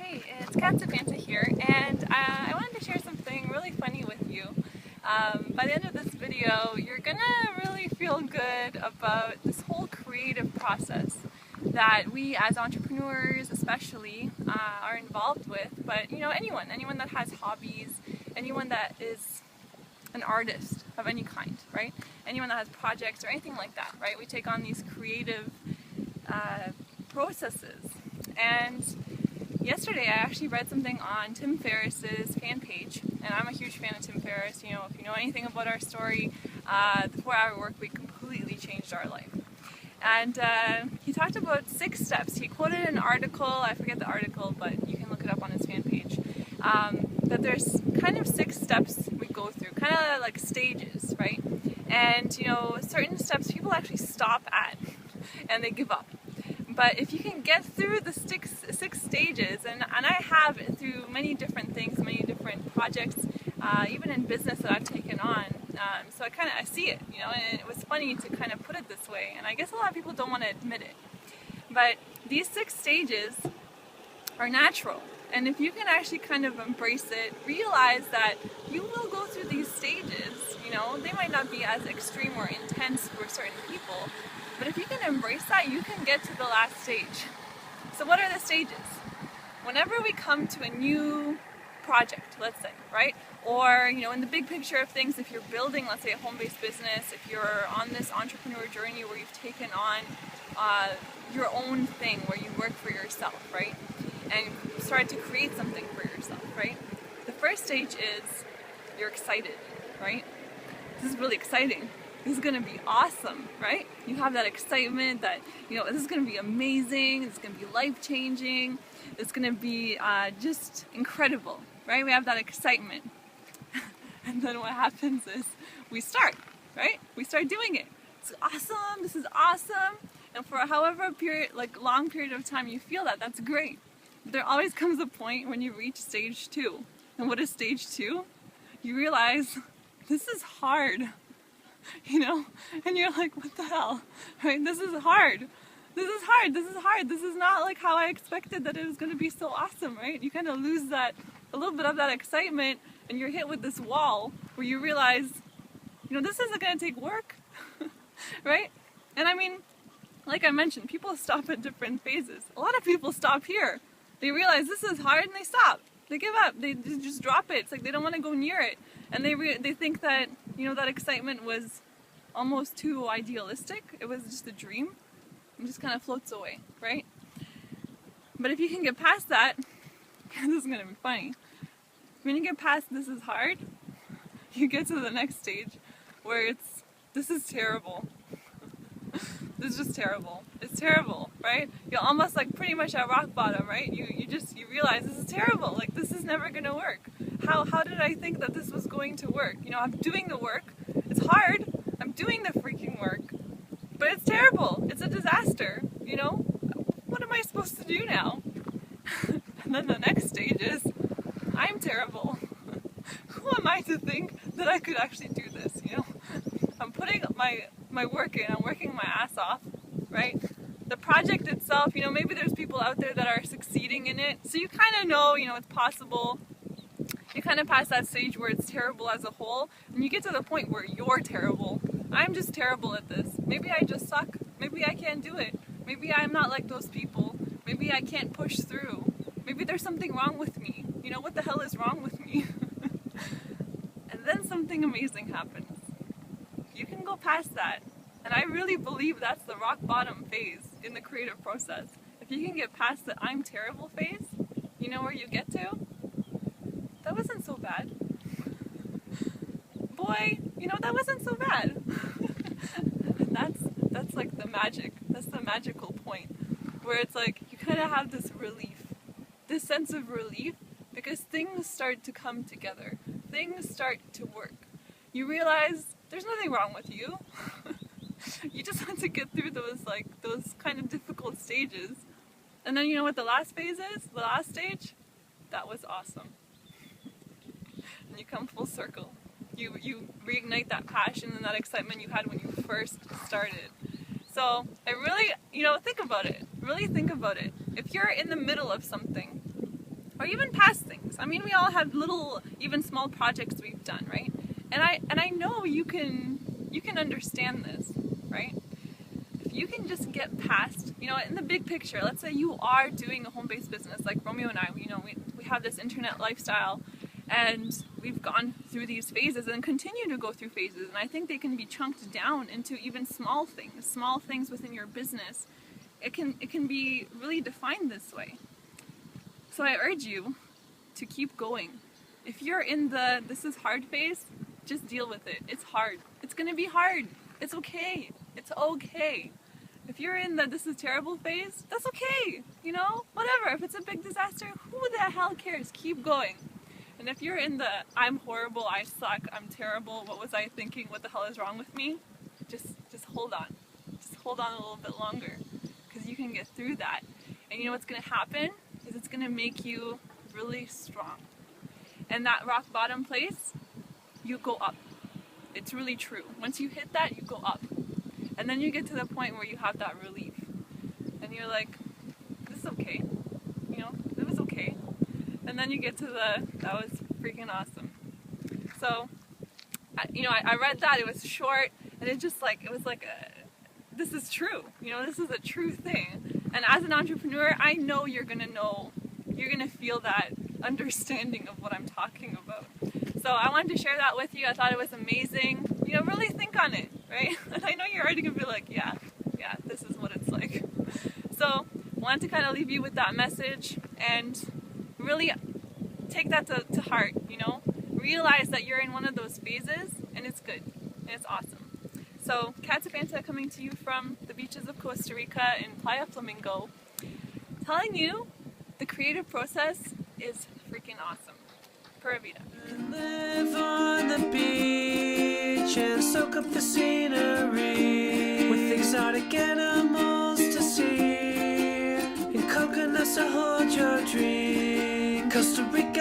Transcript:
Hey, it's Zapanta here, and I wanted to share something really funny with you. By the end of this video, you're gonna really feel good about this whole creative process that we as entrepreneurs especially are involved with, but anyone that has hobbies, anyone that is an artist of any kind, right? Anyone that has projects or anything like that, right? We take on these creative processes. And yesterday I actually read something on Tim Ferriss's fan page, and I'm a huge fan of Tim Ferriss. If you know anything about our story, the 4-hour work week completely changed our life. And he talked about 6 steps. He quoted an article, I forget the article, but you can look it up on his fan page, that there's kind of 6 steps we go through, kind of like stages, right? And certain steps people actually stop at and they give up. But if you can get through the 6 stages, and I have through many different things, many different projects, even in business that I've taken on, so I see it, and it was funny to kind of put it this way, and I guess a lot of people don't want to admit it. But these 6 stages are natural, and if you can actually kind of embrace it, realize that you will go through these stages, they might not be as extreme or intense for certain people, but if you can embrace that, you can get to the last stage. So what are the stages? Whenever we come to a new project, let's say, right? Or, in the big picture of things, if you're building, let's say, a home-based business, if you're on this entrepreneur journey where you've taken on your own thing, where you work for yourself, right? And start to create something for yourself, right? The first stage is you're excited, right? This is really exciting. This is going to be awesome, right? You have that excitement that, this is going to be amazing, it's going to be life-changing, it's going to be just incredible, right? We have that excitement. And then what happens is we start, right? We start doing it. It's awesome, this is awesome. And for however long period of time you feel that, that's great. But there always comes a point when you reach stage 2. And what is stage 2? You realize this is hard. And you're like, what the hell, right? This is hard. This is hard. This is not like how I expected that it was going to be so awesome, right? You kind of lose a little bit of that excitement, and you're hit with this wall where you realize, this isn't going to take work, right? And I mean, like I mentioned, people stop at different phases. A lot of people stop here. They realize this is hard and they stop. They give up. They just drop it. It's like they don't want to go near it. And they think that, that excitement was almost too idealistic. It was just a dream. It just kind of floats away, right? But if you can get past that, this is going to be funny. When you get past this is hard, you get to the next stage where this is terrible. This is just terrible. It's terrible, right? You're almost like pretty much at rock bottom, right? You realize this is terrible. Like, this is never going to work. How did I think that this was going to work? I'm doing the work. It's hard. I'm doing the freaking work. But it's terrible. It's a disaster. What am I supposed to do now? And then the next stage is, I'm terrible. Who am I to think that I could actually do this? I'm putting my work in. I'm working my ass off, right? The project itself, maybe there's people out there that are succeeding in it. So you kind of know, it's possible. You kind of pass that stage where it's terrible as a whole, and you get to the point where you're terrible. I'm just terrible at this. Maybe I just suck. Maybe I can't do it. Maybe I'm not like those people. Maybe I can't push through. Maybe there's something wrong with me. What the hell is wrong with me? And then something amazing happens. You can go past that. And I really believe that's the rock bottom phase in the creative process. If you can get past the I'm terrible phase, you know where you get to? That wasn't so bad. Boy, that wasn't so bad. And that's like the magic. That's the magical point. Where it's like you kind of have this relief. This sense of relief because things start to come together. Things start to work. You realize there's nothing wrong with you. You just have to get through those kind of difficult stages. And then you know what the last phase is? The last stage? That was awesome. And you come full circle. You reignite that passion and that excitement you had when you first started. So I really, think about it. Really think about it. If you're in the middle of something, or even past things. I mean, we all have little, even small projects we've done, right? And I know you can understand this, right? If you can just get past, you know, in the big picture, let's say you are doing a home-based business like Romeo and I, you know, we have this internet lifestyle, and we've gone through these phases and continue to go through phases, and I think they can be chunked down into even small things within your business. It can be really defined this way. So I urge you to keep going. If you're in the this is hard phase, just deal with it. It's hard. It's gonna be hard. It's okay. It's okay. If you're in the this is terrible phase, that's okay. You know, whatever. If it's a big disaster, who the hell cares? Keep going. And if you're in the I'm horrible, I suck, I'm terrible, what was I thinking, what the hell is wrong with me? Just hold on. Just hold on a little bit longer, because you can get through that. And you know what's going to happen is it's going to make you really strong. And that rock bottom place, you go up. It's really true. Once you hit that, you go up. And then you get to the point where you have that relief. And you're like, this is okay. You know, it was okay. And then you get to that was freaking awesome. So, I read that, it was short, and it was like this is true. You know, this is a true thing. And as an entrepreneur, I know you're gonna feel that understanding of what I'm talking about. So I wanted to share that with you. I thought it was amazing. You know, really think on it, right? And I know you're already gonna be like, yeah, this is what it's like. So I wanted to kind of leave you with that message and really take that to heart, you know? Realize that you're in one of those phases, and it's good, and it's awesome. So, Zapanta coming to you from the beaches of Costa Rica in Playa Flamingo, telling you the creative process is freaking awesome. Pura Vida. Live on the beach and soak up the scenery with exotic animals to see and coconuts to hold your drink. Costa Rica